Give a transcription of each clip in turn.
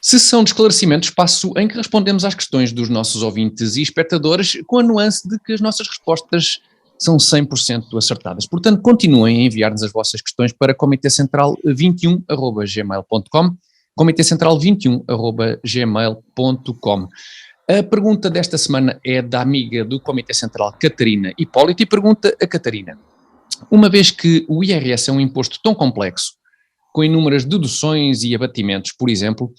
Sessão de esclarecimentos, espaço em que respondemos às questões dos nossos ouvintes e espectadores, com a nuance de que as nossas respostas são 100% acertadas. Portanto, continuem a enviar-nos as vossas questões para comitecentral21@gmail.com, comitecentral21@gmail.com. A pergunta desta semana é da amiga do Comitê Central, Catarina Hipólito, e pergunta a Catarina: uma vez que o IRS é um imposto tão complexo, com inúmeras deduções e abatimentos, por exemplo,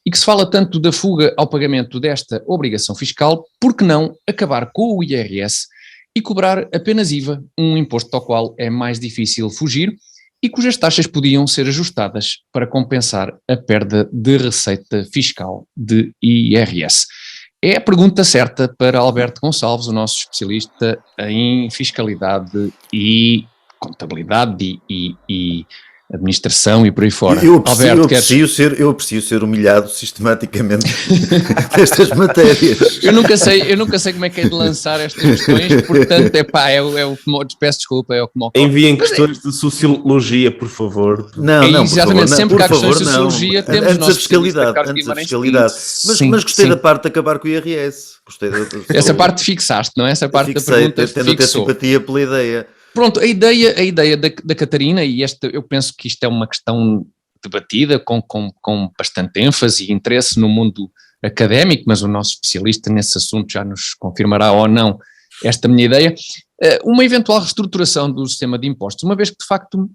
e que se fala tanto da fuga ao pagamento desta obrigação fiscal, por que não acabar com o IRS e cobrar apenas IVA, um imposto ao qual é mais difícil fugir e cujas taxas podiam ser ajustadas para compensar a perda de receita fiscal de IRS? É a pergunta certa para Alberto Gonçalves, o nosso especialista em fiscalidade e contabilidade e administração e por aí fora. Eu aprecio ser humilhado sistematicamente destas matérias. Eu nunca sei como é que é de lançar estas questões, portanto, peço desculpa, é o que me ocorre. Enviem questões de sociologia, por favor. Não, exatamente, sempre que há questões de sociologia, temos antes a fiscalidade. Mas gostei da parte de acabar com o IRS. Essa parte fixaste, não é? Essa parte da pergunta fixou. Tendo até simpatia pela ideia. Pronto, a ideia da Catarina, e eu penso que isto é uma questão debatida com bastante ênfase e interesse no mundo académico, mas o nosso especialista nesse assunto já nos confirmará ou não esta minha ideia, uma eventual reestruturação do sistema de impostos, uma vez que de facto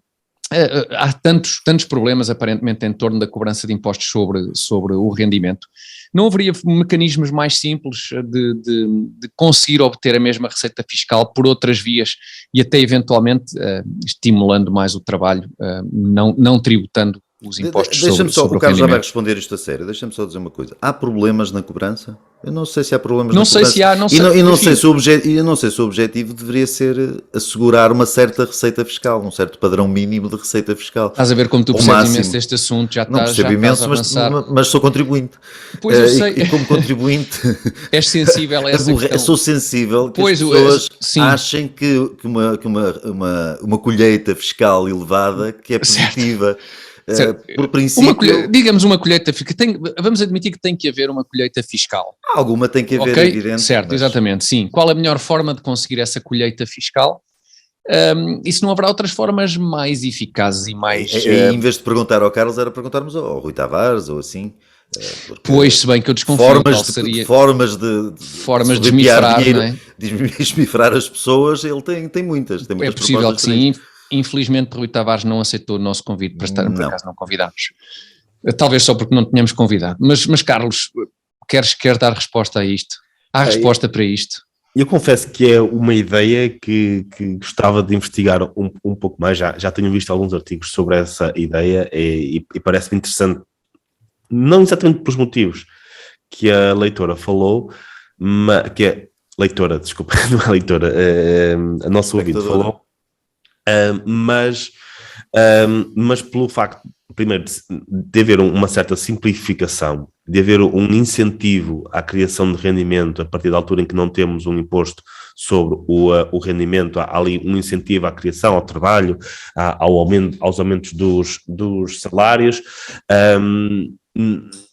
há tantos problemas aparentemente em torno da cobrança de impostos sobre o rendimento. Não haveria mecanismos mais simples de conseguir obter a mesma receita fiscal por outras vias e até eventualmente estimulando mais o trabalho, não tributando os impostos sobre o rendimento? O Carlos já vai responder isto a sério. Deixa-me só dizer uma coisa. Há problemas na cobrança? Eu não sei se há problemas na cobrança. Não sei se há, não sei. Eu não sei se o objetivo deveria ser assegurar uma certa receita fiscal, um certo padrão mínimo de receita fiscal. Estás a ver como tu percebes imenso deste assunto, já não estás percebo imenso, mas sou contribuinte. Pois eu sei. E como contribuinte... És sensível a essa questão. Sou sensível que as pessoas achem que uma colheita fiscal elevada que é positiva... por princípio... digamos uma colheita fiscal, vamos admitir que tem que haver uma colheita fiscal. Alguma tem que haver, okay? Evidente. Certo, mas... exatamente, sim. Qual a melhor forma de conseguir essa colheita fiscal? E se não haverá outras formas mais eficazes e mais... Em vez de perguntar ao Carlos, era perguntarmos ao Rui Tavares ou assim... Pois, se bem que eu desconfio, formas de desmifrar, dinheiro, não é? Desmifrar as pessoas, ele tem muitas. É possível que sim. Infelizmente Rui Tavares não aceitou o nosso convite para estar, por acaso não convidámos. Talvez só porque não tínhamos convidado. Mas Carlos, queres dar resposta a isto? Há resposta para isto? Eu confesso que é uma ideia que gostava de investigar um pouco mais. Já tenho visto alguns artigos sobre essa ideia e parece-me interessante, não exatamente pelos motivos que a leitora falou, que é leitora, desculpa, não é leitora, a nossa ouvinte falou, mas pelo facto, primeiro, de haver uma certa simplificação, de haver um incentivo à criação de rendimento a partir da altura em que não temos um imposto sobre o rendimento, há ali um incentivo à criação, ao trabalho, aos aumentos dos salários,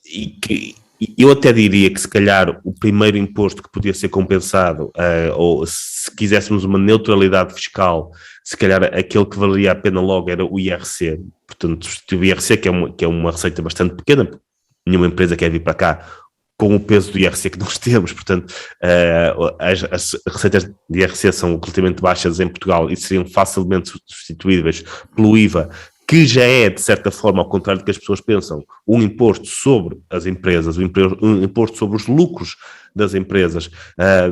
e que eu até diria que se calhar o primeiro imposto que podia ser compensado, ou se quiséssemos uma neutralidade fiscal, se calhar aquele que valeria a pena logo era o IRC. Portanto, o IRC, que é uma receita bastante pequena, nenhuma empresa quer vir para cá com o peso do IRC que nós temos, portanto, as receitas de IRC são relativamente baixas em Portugal e seriam facilmente substituíveis pelo IVA, que já é, de certa forma, ao contrário do que as pessoas pensam, um imposto sobre as empresas, um imposto sobre os lucros das empresas.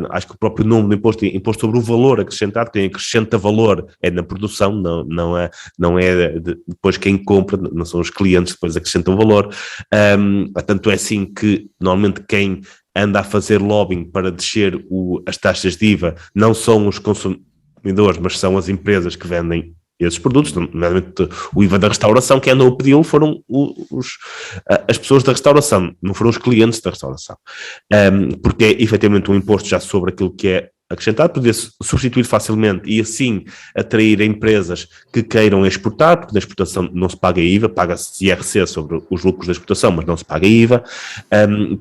Acho que o próprio nome do imposto sobre o valor acrescentado, quem acrescenta valor é na produção, não é depois quem compra, não são os clientes que depois acrescentam valor. Tanto é assim que, normalmente, quem anda a fazer lobbying para descer as taxas de IVA não são os consumidores, mas são as empresas que vendem esses produtos, nomeadamente o IVA da restauração. Quem andou a pedi-lo foram as pessoas da restauração, não foram os clientes da restauração, porque é efetivamente um imposto já sobre aquilo que é acrescentado, poder substituir facilmente e assim atrair empresas que queiram exportar, porque na exportação não se paga IVA, paga-se IRC sobre os lucros da exportação, mas não se paga IVA.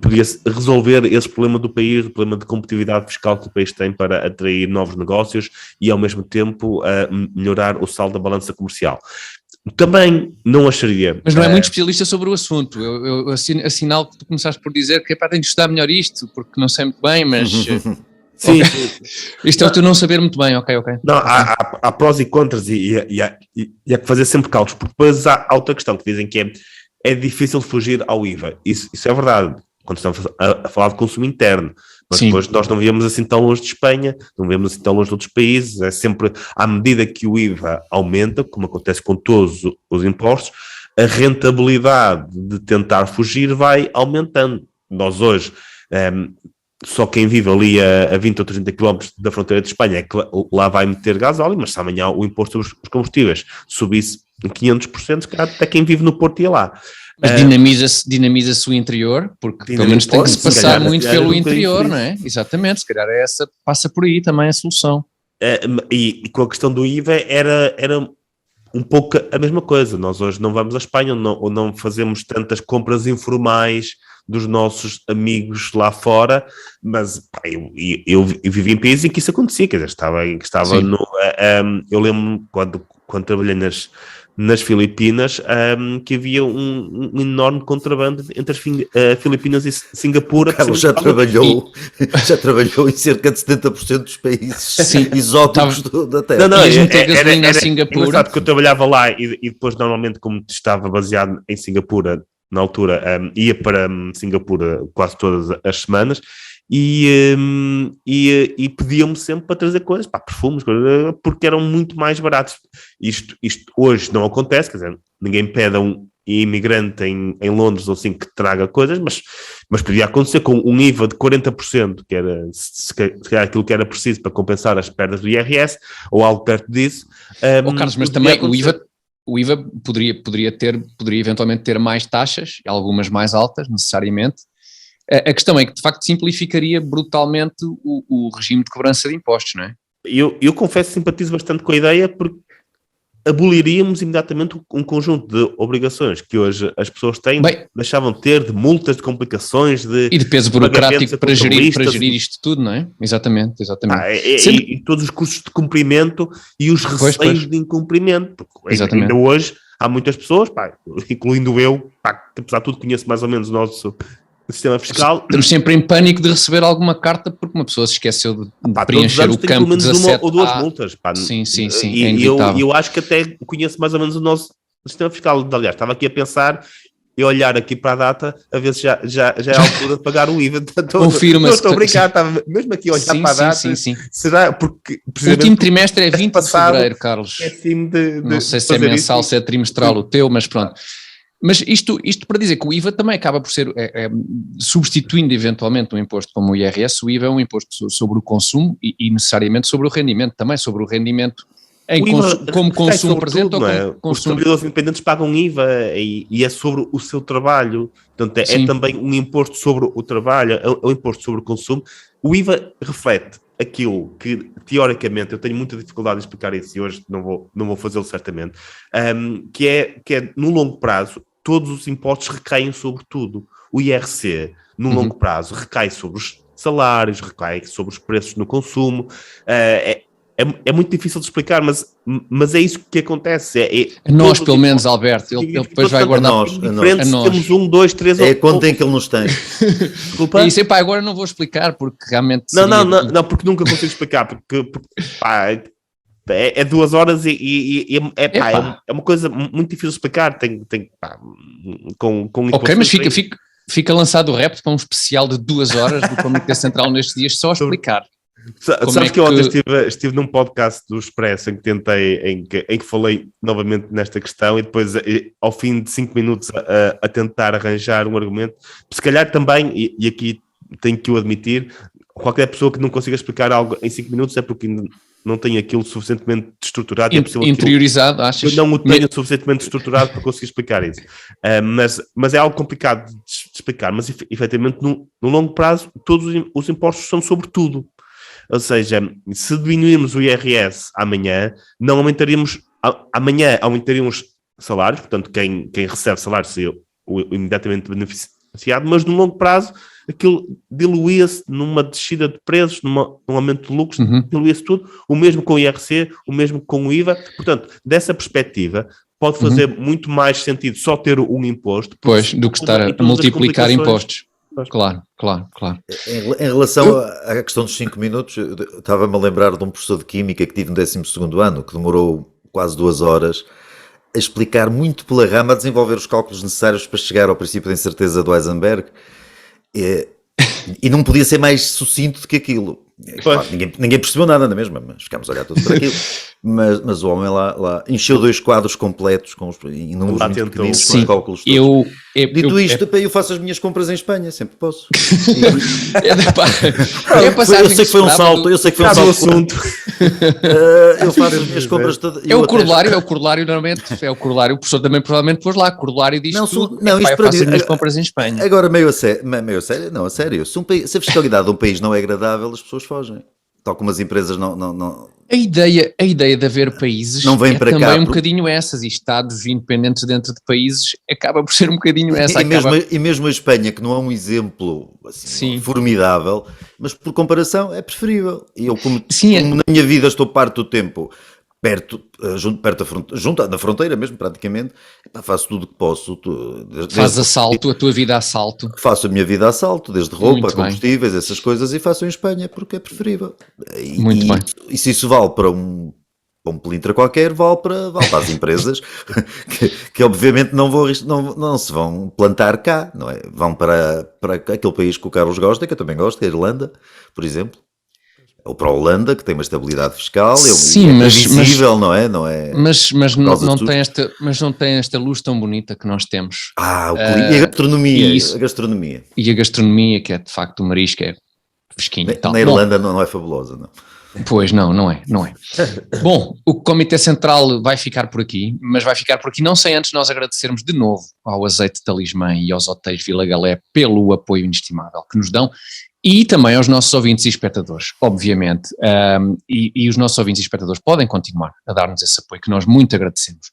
Podia-se resolver esse problema do país, o problema de competitividade fiscal que o país tem para atrair novos negócios e ao mesmo tempo melhorar o saldo da balança comercial. Também não acharia... Mas não é muito especialista sobre o assunto. Eu assinalo que tu começaste por dizer que tenho de estudar melhor isto, porque não sei muito bem, mas... Sim. Isto é o tu não saber muito bem, ok. Não, há prós e contras e há que fazer sempre cálculos, porque depois há outra questão que dizem que é difícil fugir ao IVA. Isso é verdade, quando estamos a falar de consumo interno. Mas depois nós não vivemos assim tão longe de Espanha, não vivemos assim tão longe de outros países, é sempre à medida que o IVA aumenta, como acontece com todos os impostos, a rentabilidade de tentar fugir vai aumentando. Nós hoje, só quem vive ali a 20 ou 30 km da fronteira de Espanha é que lá vai meter gasóleo, mas se amanhã o imposto sobre os combustíveis subisse em 500%, até quem vive no Porto ia lá. Mas dinamiza-se o interior, porque pelo menos tem que se passar muito pelo interior, não é? Exatamente, se calhar passa por aí também a solução. E com a questão do IVA era um pouco a mesma coisa. Nós hoje não vamos à Espanha ou não fazemos tantas compras informais dos nossos amigos lá fora, mas eu vivi em países em que isso acontecia, quer dizer, estava no... eu lembro quando trabalhei nas Filipinas, que havia um enorme contrabando entre as Filipinas e Singapura. Carlos já trabalhou em cerca de 70% dos países exóticos da Terra. Não, era Singapura. Que eu trabalhava lá e depois normalmente, como estava baseado em Singapura na altura, ia para Singapura quase todas as semanas e pediam-me sempre para trazer coisas, perfumes, porque eram muito mais baratos. Isto hoje não acontece, quer dizer, ninguém pede a um imigrante em Londres ou assim que traga coisas, mas podia acontecer com um IVA de 40%, que era se calhar aquilo que era preciso para compensar as perdas do IRS, ou algo perto disso. Carlos, mas também o IVA poderia eventualmente ter mais taxas, algumas mais altas, necessariamente. A questão é que, de facto, simplificaria brutalmente o regime de cobrança de impostos, não é? Eu confesso que simpatizo bastante com a ideia, porque aboliríamos imediatamente um conjunto de obrigações que hoje as pessoas têm, deixavam de ter, de multas, de complicações, e de peso burocrático para gerir isto tudo, não é? Exatamente. E todos os custos de cumprimento e os receios de incumprimento, porque ainda hoje há muitas pessoas, incluindo eu, que apesar de tudo conheço mais ou menos o nosso sistema fiscal. Estamos sempre em pânico de receber alguma carta porque uma pessoa se esqueceu de preencher o campo 17. Uma ou duas multas. Sim. E eu acho que até conheço mais ou menos o nosso sistema fiscal. Aliás, estava aqui a pensar e olhar aqui para a data a ver se já é a altura de pagar o IVA. Confirma-se. Estou a brincar, estava mesmo aqui a olhar para a data. Sim. Será? Porque o último trimestre é 20 de fevereiro, Carlos. Não sei se é mensal, se é trimestral o teu, mas pronto. Mas isto para dizer que o IVA também acaba por ser, substituindo eventualmente um imposto como o IRS, o IVA é um imposto sobre o consumo e necessariamente sobre o rendimento, também sobre o rendimento como consumo presente ou como consumo. Os trabalhadores independentes pagam IVA e é sobre o seu trabalho, portanto é também um imposto sobre o trabalho, é um imposto sobre o consumo. O IVA reflete aquilo que, teoricamente, eu tenho muita dificuldade de explicar isso e hoje não vou fazê-lo certamente, que é no longo prazo, todos os impostos recaem sobre tudo. O IRC, no longo prazo, recai sobre os salários, recai sobre os preços no consumo. É muito difícil de explicar, mas é isso que acontece. Nós, pelo menos, Alberto, ele depois vai guardar. A nós. Temos 1, 2, 3... É a conta em que ele nos tem. Desculpa? Isso, agora não vou explicar, porque realmente... Não, porque nunca consigo explicar, porque é 2 horas e é uma coisa muito difícil de explicar. Ok, mas fica lançado o repto para um especial de 2 horas do Comitê Central nestes dias, só a explicar. Sabes que eu ontem estive num podcast do Expresso em que falei novamente nesta questão e depois ao fim de 5 minutos a tentar arranjar um argumento, se calhar também, e aqui tenho que o admitir, qualquer pessoa que não consiga explicar algo em 5 minutos é porque não tem aquilo suficientemente estruturado. Interiorizado, achas? Eu não o tenho suficientemente estruturado para conseguir explicar isso. Mas é algo complicado de explicar, mas efetivamente no longo prazo todos os impostos são sobre tudo. Ou seja, se diminuirmos o IRS amanhã, não aumentaríamos, amanhã aumentaríamos salários, portanto quem recebe salário seria o imediatamente beneficiado, mas no longo prazo aquilo diluía-se numa descida de preços, num aumento de lucros, diluía-se tudo, o mesmo com o IRC, o mesmo com o IVA. Portanto, dessa perspectiva, pode fazer muito mais sentido só ter um imposto. Pois, do que estar a multiplicar impostos. Claro. Em relação à questão dos 5 minutos, eu estava-me a lembrar de um professor de Química que tive no 12º ano, que demorou quase 2 horas a explicar muito pela rama, a desenvolver os cálculos necessários para chegar ao princípio de incerteza do Heisenberg. E não podia ser mais sucinto do que aquilo. Claro, ninguém percebeu nada na mesma, mas ficámos a olhar tudo para aquilo. Mas o homem lá encheu 2 quadros completos com em números muito pequeninos, com os cálculos todos. Eu faço as minhas compras em Espanha, sempre posso. Eu sei que foi um salto, eu faço as minhas compras todas. É o corolário normalmente, o professor também provavelmente pôs lá, corolário disto tudo. Eu faço as minhas compras em Espanha. Agora meio a sério, se a fiscalidade de um país não é agradável, as pessoas fogem. Tal como as empresas não... A ideia de haver países não vem para também cá, um bocadinho essas, e Estados independentes dentro de países, acaba por ser um bocadinho essa. E mesmo a Espanha, que não é um exemplo assim, formidável, mas por comparação é preferível. E eu, como na minha vida estou parte do tempo junto na fronteira mesmo, praticamente, faço tudo o que posso. Faz assalto, a tua vida a assalto. Faço a minha vida a assalto, desde roupa, combustíveis, essas coisas, e faço em Espanha, porque é preferível. Muito bem. E se isso vale para um pelintra qualquer, vale para as empresas que obviamente não se vão plantar cá, não é? Vão para aquele país que o Carlos gosta, que eu também gosto, que é a Irlanda, por exemplo. Ou para a Holanda, que tem uma estabilidade fiscal, visível, não é? Mas não tem esta luz tão bonita que nós temos. E a gastronomia. E a gastronomia, que é de facto o marisco, é fresquinho e tal. Na Irlanda não é fabulosa, não. Pois não é. Bom, o Comitê Central vai ficar por aqui, mas vai ficar por aqui não sem antes nós agradecermos de novo ao Azeite Talismã e aos hotéis Vila Galé pelo apoio inestimável que nos dão. E também aos nossos ouvintes e espectadores, obviamente, e os nossos ouvintes e espectadores podem continuar a dar-nos esse apoio que nós muito agradecemos.